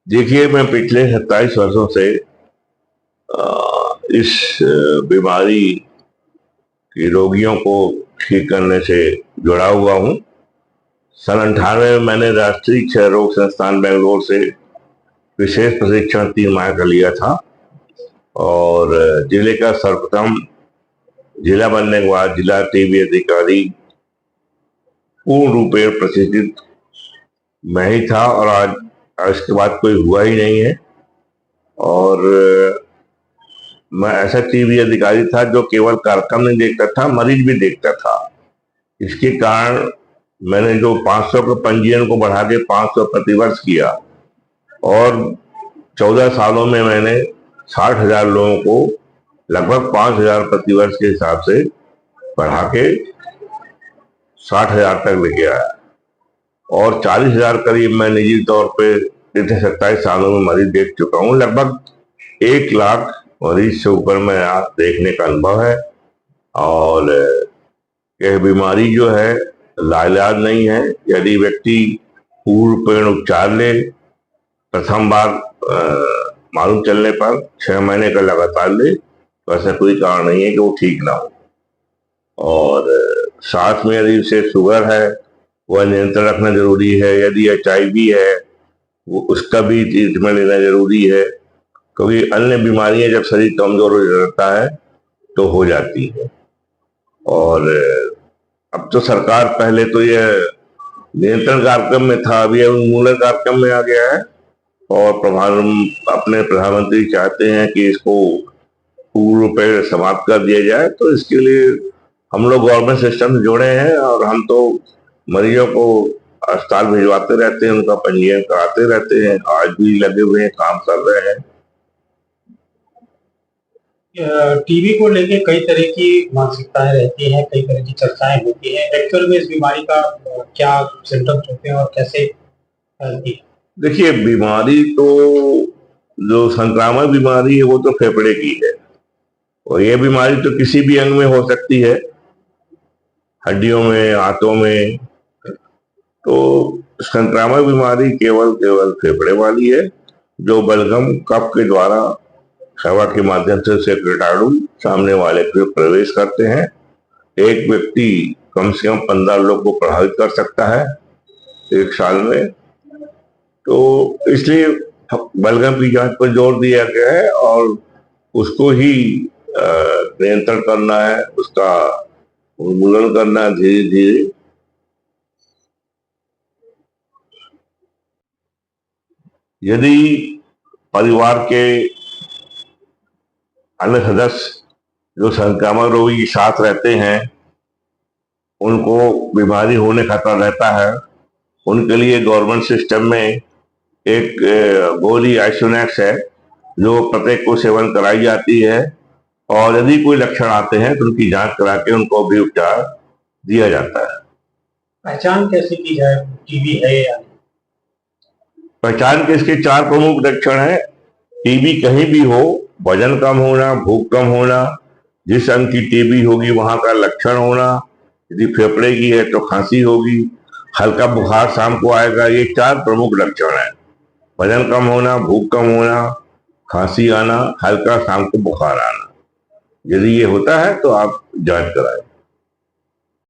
देखिए, मैं पिछले 27 वर्षों से इस बीमारी के रोगियों को ठीक करने से जुड़ा हुआ हूँ। सन 98 में मैंने राष्ट्रीय क्षय रोग संस्थान बेंगलोर से विशेष प्रशिक्षण 3 माह का लिया था और जिले का सर्वप्रथम जिला बनने के बाद जिला टीबी अधिकारी पूर्ण रूपेण प्रशिक्षित मैं ही था और आज इसके बाद कोई हुआ ही नहीं है। और मैं ऐसा टीबी अधिकारी था जो केवल कार्यक्रम नहीं देखता था, मरीज भी देखता था। इसके कारण मैंने जो 500 के पंजीयन को बढ़ा के 500 प्रतिवर्ष किया और 14 सालों में मैंने 60,000 लोगों को लगभग 5,000 प्रतिवर्ष के हिसाब से बढ़ा के 60,000 तक लेके आया और 40,000 करीब मैं निजी तौर पे पिछले 27 सालों में मरीज देख चुका हूँ। लगभग 1 लाख मरीज से ऊपर में देखने का अनुभव है और यह बीमारी जो है लाइलाज नहीं है। यदि व्यक्ति पूर्ण उपचार ले, प्रथम बार मालूम चलने पर 6 महीने का लगातार ले, तो ऐसा कोई कारण नहीं है कि वो ठीक ना हो। और साथ में यदि उसे शुगर है वह नियंत्रण रखना जरूरी है। यदि HIV है वो उसका भी ट्रीटमेंट लेना जरूरी है, क्योंकि अन्य बीमारियां जब शरीर कमजोर हो जाता है तो हो जाती है। और अब तो सरकार, पहले तो यह नियंत्रण कार्यक्रम में था, अभी उन्मूलन कार्यक्रम में आ गया है और अपने प्रधानमंत्री चाहते हैं कि इसको पूर्ण रूप से समाप्त कर दिया जाए। तो इसके लिए हम लोग गवर्नमेंट सिस्टम से जुड़े हैं और हम तो मरीजों को अस्पताल भिजवाते रहते हैं, उनका पंजीयन कराते रहते हैं, आज भी लगे हुए हैं, काम कर रहे हैं। टीबी को लेके कई तरह की मानसिकताएं रहती हैं, कई तरह की चर्चाएं होती हैं। एक्चुअल में इस बीमारी का क्या सिम्टम्स होते हैं और कैसे फैलती है? देखिए, बीमारी तो जो संक्रामक बीमारी है वो तो फेफड़े की है और ये बीमारी तो किसी भी अंग में हो सकती है, हड्डियों में, हाथों में। तो संक्रामक बीमारी केवल फेफड़े वाली है, जो बलगम कफ के द्वारा हवा के माध्यम से कीटाणु सामने वाले पे प्रवेश करते हैं। एक व्यक्ति कम से कम 15 लोग को प्रभावित कर सकता है 1 साल में। तो इसलिए बलगम की जांच पर जोर दिया गया है और उसको ही नियंत्रण करना है, उसका उन्मूलन करना है धीरे धीरे। यदि परिवार के अन्य सदस्य जो संक्रामक रोगी के साथ रहते हैं, उनको बीमारी होने खतरा रहता है, उनके लिए गवर्नमेंट सिस्टम में एक गोली आइसोनेक्स है जो प्रत्येक को सेवन कराई जाती है और यदि कोई लक्षण आते हैं तो उनकी जांच करा के उनको भी उपचार दिया जाता है। पहचान कैसे की जाए टीबी है या नहीं? पहचान के इसके 4 प्रमुख लक्षण हैं। टीबी कहीं भी हो, वजन कम होना, भूख कम होना, जिस अंग की टीबी होगी वहां का लक्षण होना, यदि फेफड़े की है तो खांसी होगी, हल्का बुखार शाम को आएगा। ये 4 प्रमुख लक्षण हैं: वजन कम होना, भूख कम होना, खांसी आना, हल्का शाम को बुखार आना। यदि ये होता है तो आप जांच कराएं।